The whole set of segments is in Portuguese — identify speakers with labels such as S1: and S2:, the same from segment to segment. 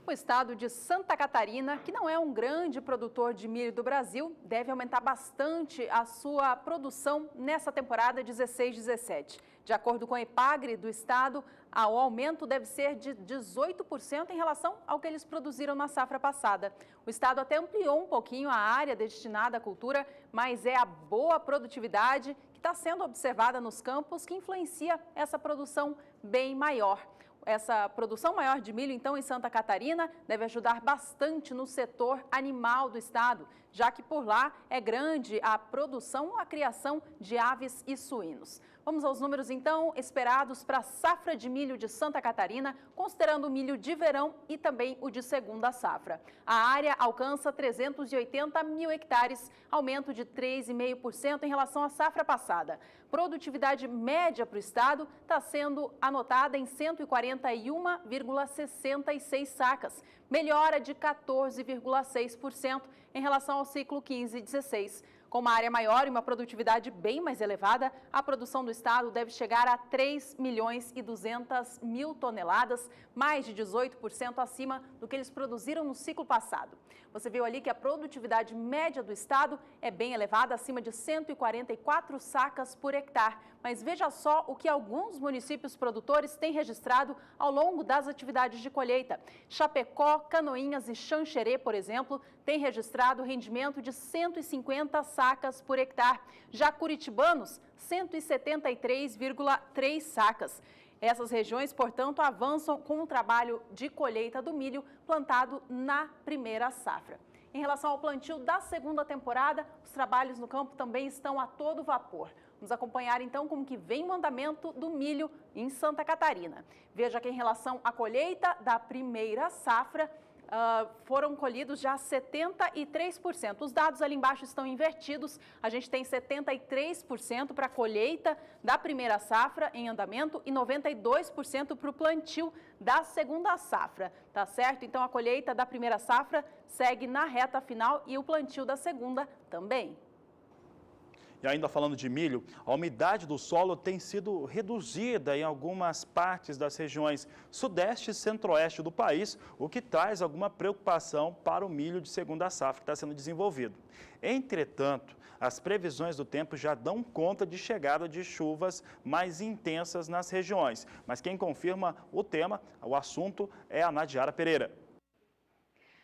S1: O estado de Santa Catarina, que não é um grande produtor de milho do Brasil, deve aumentar bastante a sua produção nessa temporada 16-17. De acordo com a Epagre do estado, o aumento deve ser de 18% em relação ao que eles produziram na safra passada. O estado até ampliou um pouquinho a área destinada à cultura, mas é a boa produtividade que está sendo observada nos campos que influencia essa produção bem maior. Essa produção maior de milho, então, em Santa Catarina, deve ajudar bastante no setor animal do estado, já que por lá é grande a produção, a criação de aves e suínos. Vamos aos números, então, esperados para a safra de milho de Santa Catarina, considerando o milho de verão e também o de segunda safra. A área alcança 380 mil hectares, aumento de 3,5% em relação à safra passada. Produtividade média para o estado está sendo anotada em 141,66 sacas, melhora de 14,6% em relação ao ciclo 15-16. Com uma área maior e uma produtividade bem mais elevada, a produção do estado deve chegar a 3.200.000 toneladas, mais de 18% acima do que eles produziram no ciclo passado. Você viu ali que a produtividade média do estado é bem elevada, acima de 144 sacas por hectare. Mas veja só o que alguns municípios produtores têm registrado ao longo das atividades de colheita. Chapecó, Canoinhas e Xanxerê, por exemplo, têm registrado rendimento de 150 sacas por hectare. Já curitibanos, 173,3 sacas. Essas regiões, portanto, avançam com o trabalho de colheita do milho plantado na primeira safra. Em relação ao plantio da segunda temporada, os trabalhos no campo também estão a todo vapor. Vamos acompanhar então como que vem o andamento do milho em Santa Catarina. Veja que em relação à colheita da primeira safra, foram colhidos já 73%. Os dados ali embaixo estão invertidos. A gente tem 73% para a colheita da primeira safra em andamento e 92% para o plantio da segunda safra, tá certo? Então a colheita da primeira safra segue na reta final e o plantio da segunda também.
S2: E ainda falando de milho, a umidade do solo tem sido reduzida em algumas partes das regiões sudeste e centro-oeste do país, o que traz alguma preocupação para o milho de segunda safra que está sendo desenvolvido. Entretanto, as previsões do tempo já dão conta de chegada de chuvas mais intensas nas regiões. Mas quem confirma o assunto, é a Nadiara Pereira.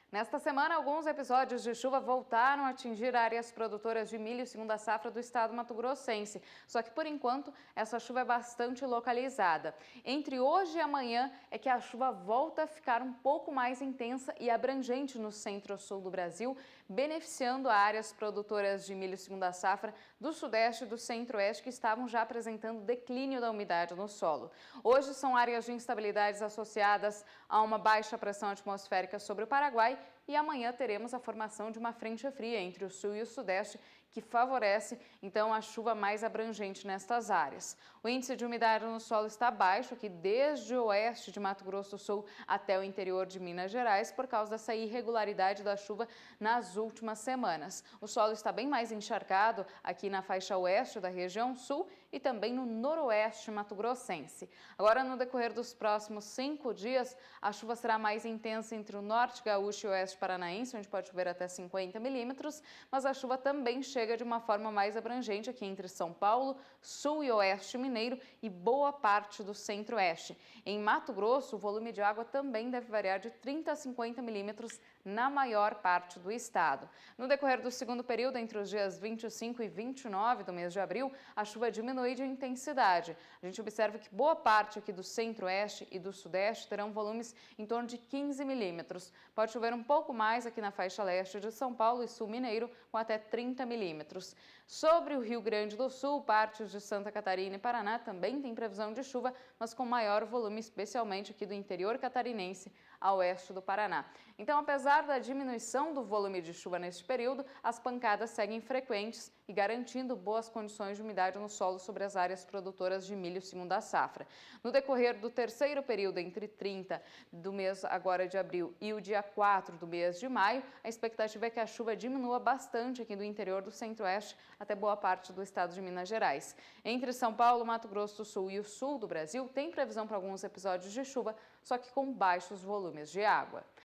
S3: Nesta semana, alguns episódios de chuva voltaram a atingir áreas produtoras de milho segunda safra do estado mato-grossense. Só que, por enquanto, essa chuva é bastante localizada. Entre hoje e amanhã é que a chuva volta a ficar um pouco mais intensa e abrangente no centro-sul do Brasil, beneficiando áreas produtoras de milho segunda safra do sudeste e do centro-oeste que estavam já apresentando declínio da umidade no solo. Hoje são áreas de instabilidades associadas a uma baixa pressão atmosférica sobre o Paraguai, e amanhã teremos a formação de uma frente fria entre o sul e o sudeste, que favorece, então, a chuva mais abrangente nestas áreas. O índice de umidade no solo está baixo aqui desde o oeste de Mato Grosso do Sul até o interior de Minas Gerais, por causa dessa irregularidade da chuva nas últimas semanas. O solo está bem mais encharcado aqui na faixa oeste da região sul e também no noroeste mato-grossense. Agora, no decorrer dos próximos 5 dias, a chuva será mais intensa entre o norte gaúcho e o oeste paranaense, onde pode chover até 50 milímetros, mas a chuva também chega de uma forma mais abrangente aqui entre São Paulo, sul e oeste mineiro e boa parte do centro-oeste. Em Mato Grosso, o volume de água também deve variar de 30 a 50 milímetros na maior parte do estado. No decorrer do segundo período, entre os dias 25 e 29 do mês de abril, a chuva diminui de intensidade. A gente observa que boa parte aqui do centro-oeste e do sudeste terão volumes em torno de 15 milímetros. Pode chover um pouco mais aqui na faixa leste de São Paulo e sul mineiro, com até 30 milímetros. Sobre o Rio Grande do Sul, partes de Santa Catarina e Paraná também tem previsão de chuva, mas com maior volume, especialmente aqui do interior catarinense a oeste do Paraná. Então, apesar da diminuição do volume de chuva neste período, as pancadas seguem frequentes e garantindo boas condições de umidade no solo sobre as áreas produtoras de milho segunda safra. No decorrer do terceiro período, entre 30 do mês agora de abril e o dia 4 do mês de maio, a expectativa é que a chuva diminua bastante aqui do interior do centro-oeste até boa parte do estado de Minas Gerais. Entre São Paulo, Mato Grosso do Sul e o sul do Brasil, tem previsão para alguns episódios de chuva, só que com baixos volumes de água.